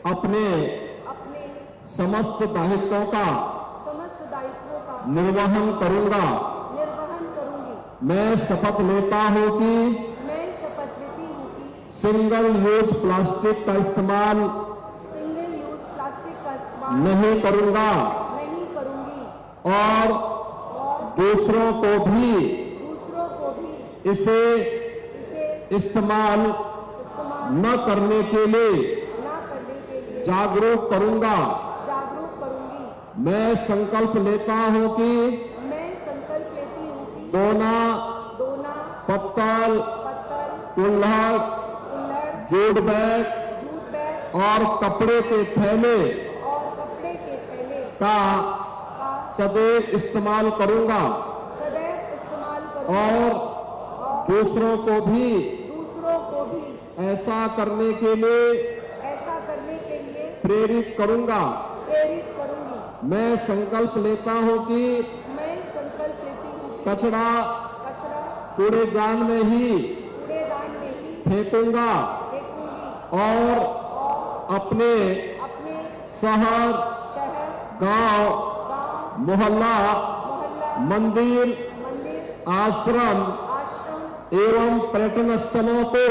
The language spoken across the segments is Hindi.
अपने समस्त दायित्वों का निर्वहन करूंगा। मैं शपथ लेता हूं कि सिंगल यूज प्लास्टिक का इस्तेमाल नहीं करूंगा और दूसरों को भी इसे इस्तेमाल न करने के लिए जागरूक करूंगा। मैं संकल्प लेता हूं कि दोना, पत्तल, कुल्हड़, जूट बैग और कपड़े के थैले का सदैव इस्तेमाल करूंगा और दूसरों को भी ऐसा करने के लिए प्रेरित करूंगा। मैं संकल्प लेता हूं कि कचरा कूड़ेदान में ही फेंकूंगा और अपने शहर, गांव, मोहल्ला, मंदिर, आश्रम एवं पर्यटन स्थलों को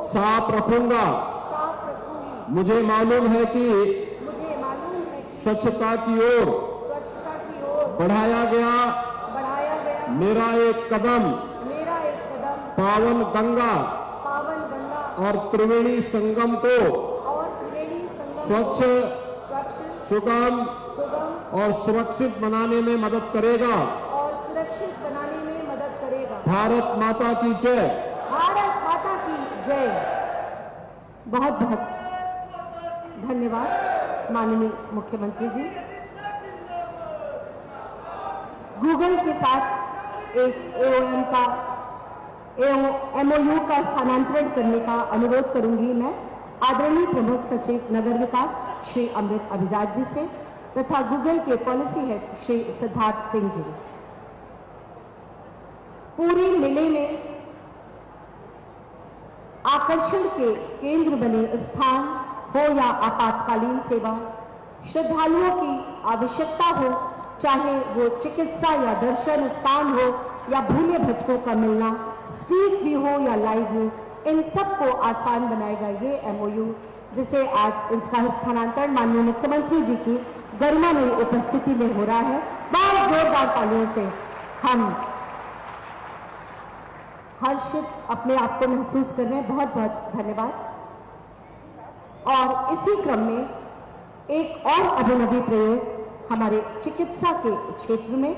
साफ रखूंगा। मुझे मालूम है कि स्वच्छता की ओर बढ़ाया गया मेरा एक कदम पावन गंगा और त्रिवेणी संगम को स्वच्छ, सुगम और सुरक्षित बनाने में मदद करेगा। भारत माता की जय। भारत माता की जय। बहुत बहुत धन्यवाद माननीय मुख्यमंत्री जी। गूगल के साथ एक एमओयू का स्थानांतरण करने का अनुरोध करूंगी मैं आदरणीय प्रमुख सचिव नगर विकास श्री अमृत अभिजात जी से तथा गूगल के पॉलिसी हेड श्री सिद्धार्थ सिंह जी। पूरे मेले में आकर्षण के केंद्र बने स्थान हो या आपातकालीन सेवा, श्रद्धालुओं की आवश्यकता हो, चाहे वो चिकित्सा या दर्शन स्थान हो या भूले भटकों का मिलना, स्ट्रीट व्यू हो या लाइव व्यू, इन सबको आसान बनाएगा ये एमओयू, जिसे आज इसका स्थानांतरण माननीय मुख्यमंत्री जी की गरिमामयी उपस्थिति में हो रहा है। बहुत जोरदार तालियों से हम हर्षित अपने आप को महसूस कर रहे हैं। बहुत बहुत धन्यवाद। और इसी क्रम में एक और अभिनवी प्रयोग हमारे चिकित्सा के क्षेत्र में,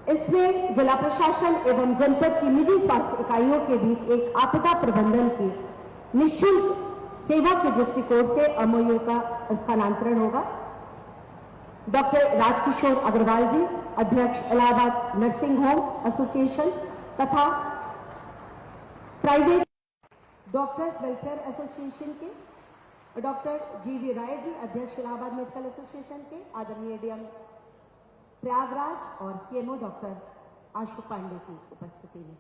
इसमें जिला प्रशासन एवं जनपद की निजी स्वास्थ्य इकाइयों के बीच एक आपदा प्रबंधन की निःशुल्क सेवा के दृष्टिकोण से एमओयू का स्थानांतरण होगा। डॉक्टर राजकिशोर अग्रवाल जी, अध्यक्ष इलाहाबाद नर्सिंग होम एसोसिएशन तथा प्राइवेट डॉक्टर्स वेलफेयर एसोसिएशन के डॉक्टर जीवी राय जी, अध्यक्ष इलाहाबाद मेडिकल एसोसिएशन के, आदरणीय डीएम प्रयागराज और सीएमओ डॉक्टर आशु पांडे की उपस्थिति में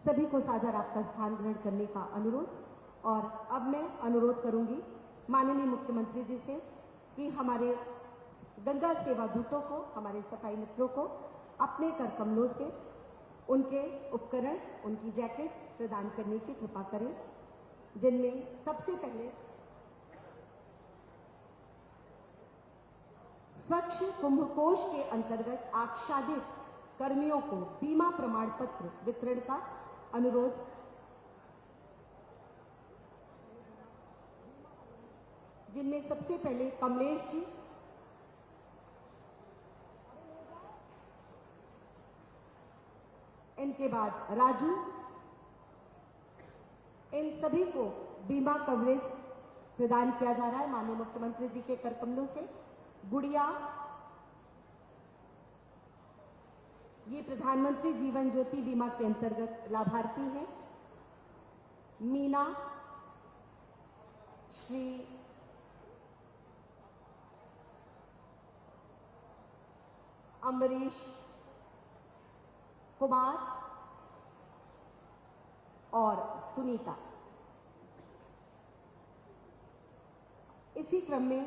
सभी को सादर आपका स्थान ग्रहण करने का अनुरोध। और अब मैं अनुरोध करूंगी माननीय मुख्यमंत्री जी से कि हमारे गंगा सेवा दूतों को, हमारे सफाई मित्रों को अपने कर कमलों से उनके उपकरण, उनकी जैकेट्स प्रदान करने की कृपा करें, जिनमें सबसे पहले स्वच्छ कुंभकोश के अंतर्गत आच्छादित कर्मियों को बीमा प्रमाण पत्र वितरण का अनुरोध, जिनमें सबसे पहले कमलेश जी, इनके बाद राजू, इन सभी को बीमा कवरेज प्रदान किया जा रहा है माननीय मुख्यमंत्री जी के कर कमलों से। गुड़िया, ये प्रधानमंत्री जीवन ज्योति बीमा के अंतर्गत लाभार्थी हैं। मीना, श्री अम्बरीश कुमार, और सुनीता। इसी क्रम में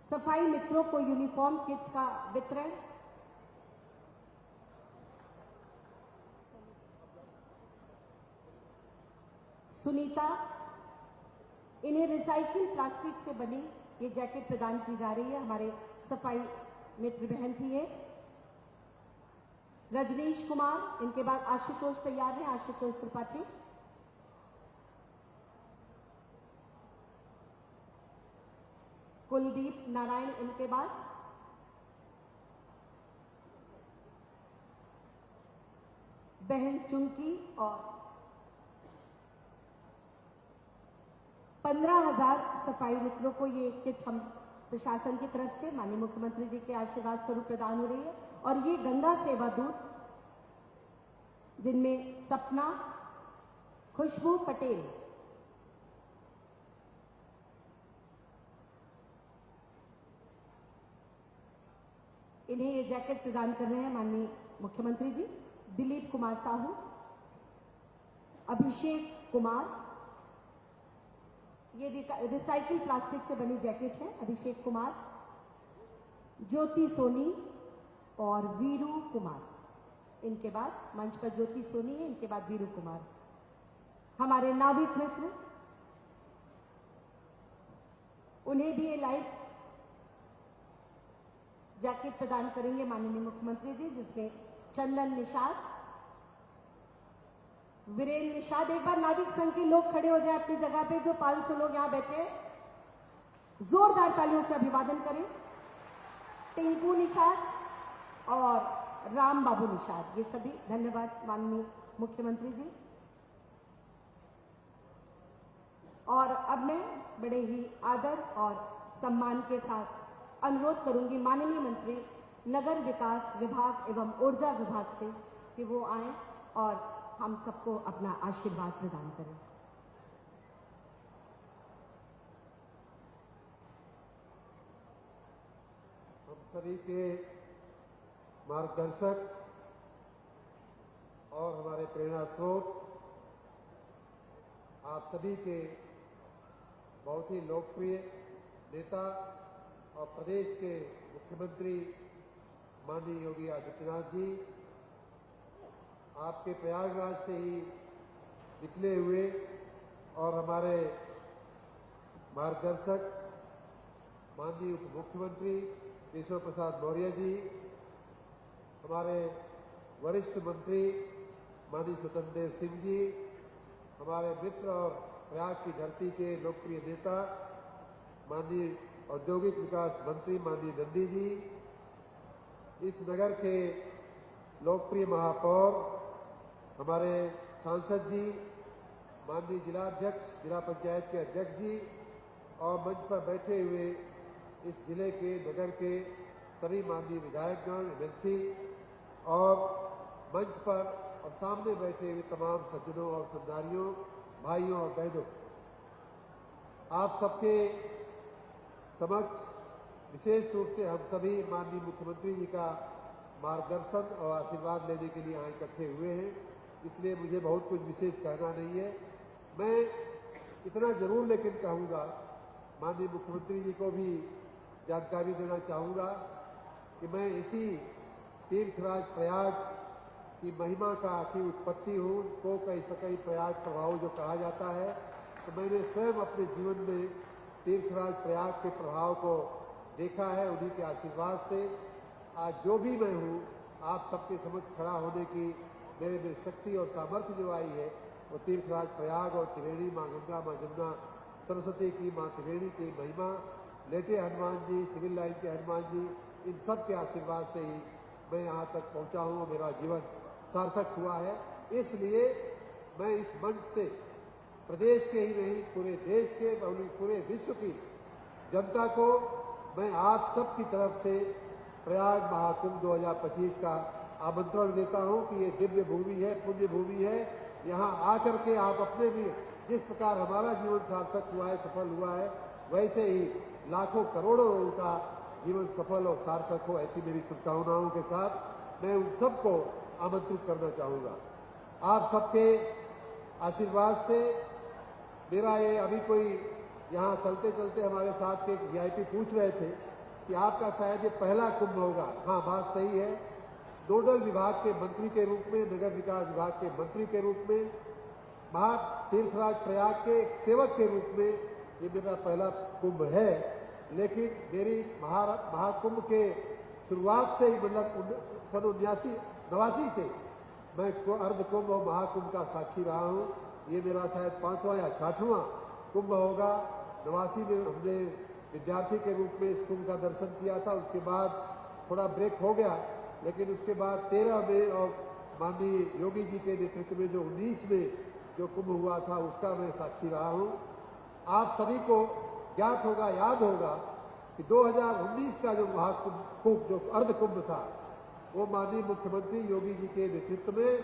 सफाई मित्रों को यूनिफॉर्म किट का वितरण। सुनीता, इन्हें रिसाइकिल प्लास्टिक से बनी ये जैकेट प्रदान की जा रही है। हमारे सफाई मित्र बहन थी ये। रजनीश कुमार, इनके बाद आशुतोष तैयार हैं, आशुतोष त्रिपाठी। कुलदीप नारायण, इनके बाद बहन चुंकी। और 15,000 सफाई मित्रों को ये किट हम प्रशासन की तरफ से माननीय मुख्यमंत्री जी के आशीर्वाद स्वरूप प्रदान हो रही है। और ये गंगा सेवा दूत, जिनमें सपना, खुशबू पटेल, इन्हें ये जैकेट प्रदान कर रहे हैं माननीय मुख्यमंत्री जी। दिलीप कुमार साहू, अभिषेक कुमार, ये रिसाइकिल प्लास्टिक से बनी जैकेट है। अभिषेक कुमार, ज्योति सोनी और वीरू कुमार। इनके बाद मंच पर ज्योति सोनी है, इनके बाद वीरू कुमार। हमारे नाविक मित्र, उन्हें भी ये लाइफ जैकेट प्रदान करेंगे माननीय मुख्यमंत्री जी, जिसमें चंदन निषाद, वीरेंद्र निषाद। एक बार नाविक संघ के लोग खड़े हो जाए अपनी जगह पे, जो 500 लोग यहां बैठे, जोरदार तालियों से अभिवादन करें। टिंकू निषाद और राम बाबू निषाद, ये सभी। धन्यवाद माननीय मुख्यमंत्री जी। और अब मैं बड़े ही आदर और सम्मान के साथ अनुरोध करूंगी माननीय मंत्री नगर विकास विभाग एवं ऊर्जा विभाग से कि वो आए और हम सबको अपना आशीर्वाद प्रदान करें। हम सभी के मार्गदर्शक और हमारे प्रेरणा स्रोत, आप सभी के बहुत ही लोकप्रिय नेता और प्रदेश के मुख्यमंत्री माननीय योगी आदित्यनाथ जी, आपके प्रयागराज से ही निकले हुए और हमारे मार्गदर्शक माननीय उप मुख्यमंत्री केशव प्रसाद मौर्य जी, हमारे वरिष्ठ मंत्री माननीय स्वतंत्र देव सिंह जी, हमारे मित्र और प्रयाग की धरती के लोकप्रिय नेता माननीय औद्योगिक विकास मंत्री माननीय नंदी जी, इस नगर के लोकप्रिय महापौर हमारे सांसद जी, माननीय जिलाध्यक्ष, जिला पंचायत के अध्यक्ष जी, और मंच पर बैठे हुए इस जिले के नगर के सभी माननीय विधायकगण, एमएलसी, और मंच पर और सामने बैठे हुए तमाम सज्जनों और समझदारियों, भाइयों और बहनों, आप सबके समक्ष विशेष रूप से हम सभी माननीय मुख्यमंत्री जी का मार्गदर्शन और आशीर्वाद लेने के लिए यहाँ इकट्ठे हुए हैं। इसलिए मुझे बहुत कुछ विशेष कहना नहीं है। मैं इतना जरूर लेकिन कहूँगा, माननीय मुख्यमंत्री जी को भी जानकारी देना चाहूँगा कि मैं इसी तीर्थराज प्रयाग की महिमा का की उत्पत्ति हूँ, को कई सकई प्रयाग प्रभाव जो कहा जाता है, तो मैंने स्वयं अपने जीवन में तीर्थराज प्रयाग के प्रभाव को देखा है। उन्हीं के आशीर्वाद से आज जो भी मैं हूँ, आप सबके समक्ष खड़ा होने की मेरे में शक्ति और सामर्थ्य जो आई है, वो तीर्थराज प्रयाग और त्रिवेणी माँ गंगा, माँ जमुना सरस्वती की, माँ त्रिवेणी की महिमा, लेटे हनुमान जी, सिविल लाइन के हनुमान जी, इन सब के आशीर्वाद से ही मैं यहाँ तक पहुँचा हूँ। मेरा जीवन सार्थक हुआ है। इसलिए मैं इस मंच से प्रदेश के ही नहीं, पूरे देश के, पूरे विश्व की जनता को मैं आप सब की तरफ से प्रयाग महाकुंभ 2025 का आमंत्रण देता हूं कि ये दिव्य भूमि है, पुण्य भूमि है। यहाँ आकर के आप अपने भी जिस प्रकार हमारा जीवन सार्थक हुआ है, सफल हुआ है, वैसे ही लाखों करोड़ों लोगों का जीवन सफल और सार्थक हो, ऐसी मेरी शुभकामनाओं के साथ मैं उन सबको आमंत्रित करना चाहूँगा। आप सबके आशीर्वाद से मेरा ये अभी कोई यहाँ चलते चलते हमारे साथ के वीआईपी पूछ रहे थे कि आपका शायद ये पहला कुंभ होगा। हाँ, बात सही है। नोडल विभाग के मंत्री के रूप में, नगर विकास विभाग के मंत्री के रूप में, महातीर्थराज प्रयाग के एक सेवक के रूप में ये मेरा पहला कुंभ है। लेकिन मेरी महाकुंभ के शुरुआत से ही, मतलब सन 89 से मैं अर्ध कुंभ और महाकुंभ का साक्षी रहा हूँ। ये मेरा शायद 5वां या 6वां कुंभ होगा। 89 में हमने विद्यार्थी के रूप में इस कुंभ का दर्शन किया था। उसके बाद थोड़ा ब्रेक हो गया, लेकिन उसके बाद 13 में और माननीय योगी जी के नेतृत्व में जो 19 में जो कुंभ हुआ था, उसका मैं साक्षी रहा हूँ। आप सभी को ज्ञात होगा, याद होगा कि 2019 का जो महाकुंभ, जो अर्ध कुंभ था, वो माननीय मुख्यमंत्री योगी जी के नेतृत्व में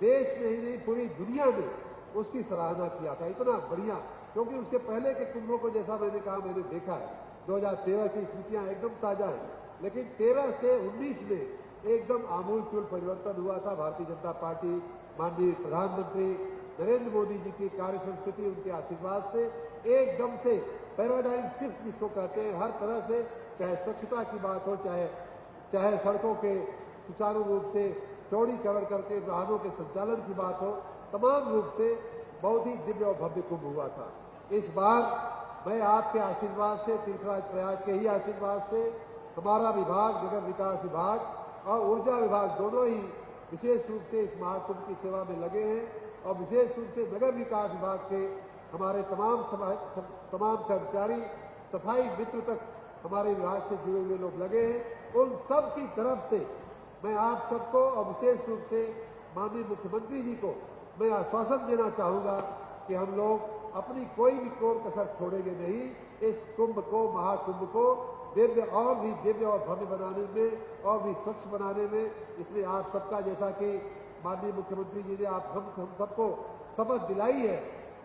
देश में ही नहीं पूरी दुनिया में उसकी सराहना किया था। इतना बढ़िया, क्योंकि उसके पहले के कुंभों को जैसा मैंने कहा, मैंने देखा है। 2013 की स्मृतियां एकदम ताजा हैं, लेकिन 13 से 19 में एकदम आमूलचूल परिवर्तन हुआ था। भारतीय जनता पार्टी, माननीय प्रधानमंत्री नरेंद्र मोदी जी की कार्य संस्कृति, उनके आशीर्वाद से एकदम से पैराडाइम शिफ्ट जिसको कहते हैं, हर तरह से, चाहे स्वच्छता की बात हो, चाहे सड़कों के सुचारू रूप से चौड़ीकरण करके वाहनों के संचालन की बात हो, तमाम रूप से बहुत ही दिव्य और भव्य कुंभ हुआ था। इस बार मैं आपके आशीर्वाद से, तीर्थराज प्रयाग के ही आशीर्वाद से, हमारा विभाग, नगर विकास विभाग और ऊर्जा विभाग दोनों ही विशेष रूप से इस महाकुंभ की सेवा में लगे हैं। और विशेष रूप से नगर विकास विभाग के हमारे तमाम कर्मचारी, सफाई मित्र तक हमारे विभाग से जुड़े हुए लोग लगे हैं। उन सब की तरफ से मैं आप सबको और विशेष रूप से माननीय मुख्यमंत्री जी को मैं आश्वासन देना चाहूंगा कि हम लोग अपनी कोई भी कोर कसर छोड़ेंगे नहीं। इस कुंभ को, महाकुंभ को दिव्य और भी दिव्य और भव्य बनाने में और भी स्वच्छ बनाने में, इसमें आप सबका, जैसा कि माननीय मुख्यमंत्री जी ने हम सबको शपथ दिलाई है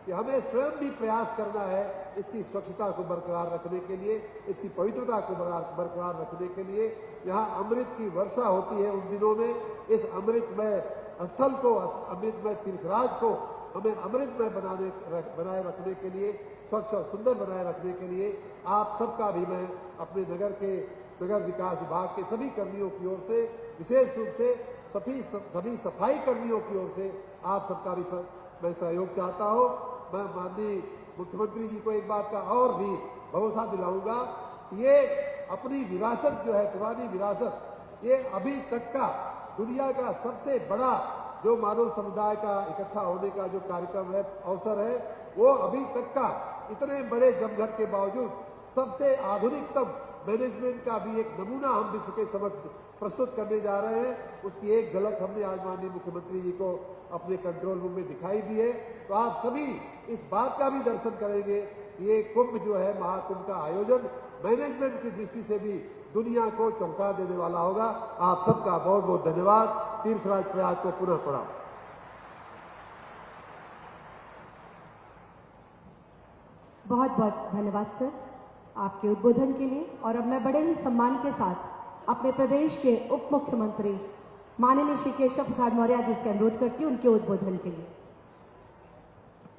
कि हमें स्वयं भी प्रयास करना है इसकी स्वच्छता को बरकरार रखने के लिए, इसकी पवित्रता को बरकरार रखने के लिए। यहाँ अमृत की वर्षा होती है उन दिनों में, इस अमृतमय स्थल को, अमृतमय तीर्थराज को हमें अमृतमय बनाए रखने के लिए, स्वच्छ और सुंदर बनाए रखने के लिए आप सबका भी मैं अपने नगर विकास विभाग के सभी कर्मियों की ओर से, विशेष रूप से सभी सफाई कर्मियों की ओर से आप सबका भी मैं सहयोग चाहता हूं। मैं माननीय मुख्यमंत्री जी को एक बात का और भी भरोसा दिलाऊंगा, ये अपनी विरासत जो है, पुरानी विरासत, ये अभी तक का दुनिया का सबसे बड़ा जो मानव समुदाय का इकट्ठा होने का जो कार्यक्रम है, अवसर है, वो अभी तक का इतने बड़े जमघट के बावजूद सबसे आधुनिकतम मैनेजमेंट का भी एक नमूना हम विश्व के समक्ष प्रस्तुत करने जा रहे हैं। उसकी एक झलक हमने आज माननीय मुख्यमंत्री जी को अपने कंट्रोल रूम में दिखाई भी है। तो आप सभी इस बात का भी दर्शन करेंगे कि ये कुंभ जो है, महाकुंभ का आयोजन मैनेजमेंट की दृष्टि से भी दुनिया को चौंका देने वाला होगा। आप सबका बहुत बहुत धन्यवाद। तीर्थराज प्रयाग को पुनः प्रणाम। बहुत बहुत धन्यवाद सर आपके उद्बोधन के लिए। और अब मैं बड़े ही सम्मान के साथ अपने प्रदेश के उप मुख्यमंत्री माननीय श्री केशव प्रसाद मौर्य जी से अनुरोध करती हूँ उनके उद्बोधन के लिए।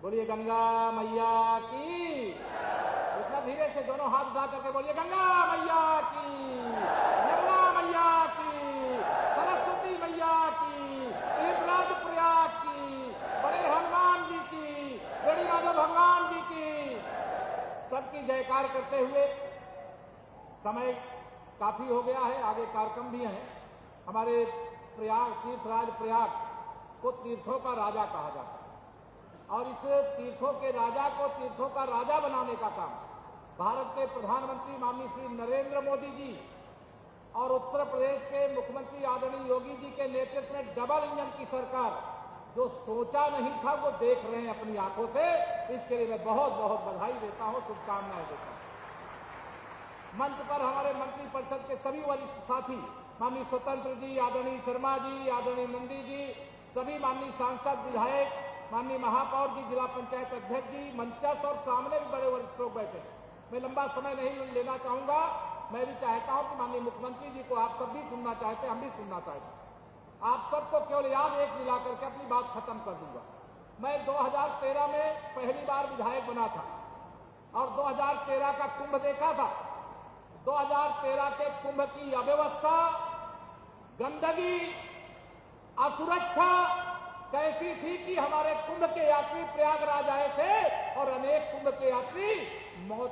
बोलिए गंगा मैया की। इतना धीरे से दोनों हाथ उठा करके बोलिए गंगा मैया की, यमुना मैया की, सरस्वती मैया की, तीर्थराज प्रयाग की, बड़े हनुमान जी की, गणी माधव भगवान जी की, सबकी जयकार करते हुए, समय काफी हो गया है, आगे कार्यक्रम भी है। हमारे प्रयाग, तीर्थराज प्रयाग को तीर्थों का राजा कहा जाता है और इस तीर्थों के राजा को तीर्थों का राजा बनाने का काम भारत के प्रधानमंत्री माननीय श्री नरेंद्र मोदी जी और उत्तर प्रदेश के मुख्यमंत्री आदरणीय योगी जी के नेतृत्व में डबल इंजन की सरकार जो सोचा नहीं था वो देख रहे हैं अपनी आंखों से। इसके लिए मैं बहुत बहुत बधाई देता हूं, शुभकामनाएं देता हूं। मंच पर हमारे मंत्रिपरिषद के सभी वरिष्ठ साथी, माननीय स्वतंत्र जी, आदरणीय शर्मा जी, आदरणीय नंदी जी, सभी माननीय सांसद, विधायक, माननीय महापौर जी, जिला पंचायत अध्यक्ष जी, मंचस्थ और सामने भी बड़े वरिष्ठ लोग बैठे। मैं लंबा समय नहीं लेना चाहूंगा। मैं भी चाहता हूं कि माननीय मुख्यमंत्री जी को आप सब भी सुनना चाहते हैं, हम भी सुनना चाहते हैं। आप सबको केवल याद एक दिला करके अपनी बात खत्म कर दूंगा। मैं 2013 में पहली बार विधायक बना था और 2013 का कुंभ देखा था। 2013 के कुंभ की अव्यवस्था, गंदगी, असुरक्षा कैसी थी कि हमारे कुंभ के यात्री प्रयागराज आए थे और अनेक कुंभ के यात्री मौत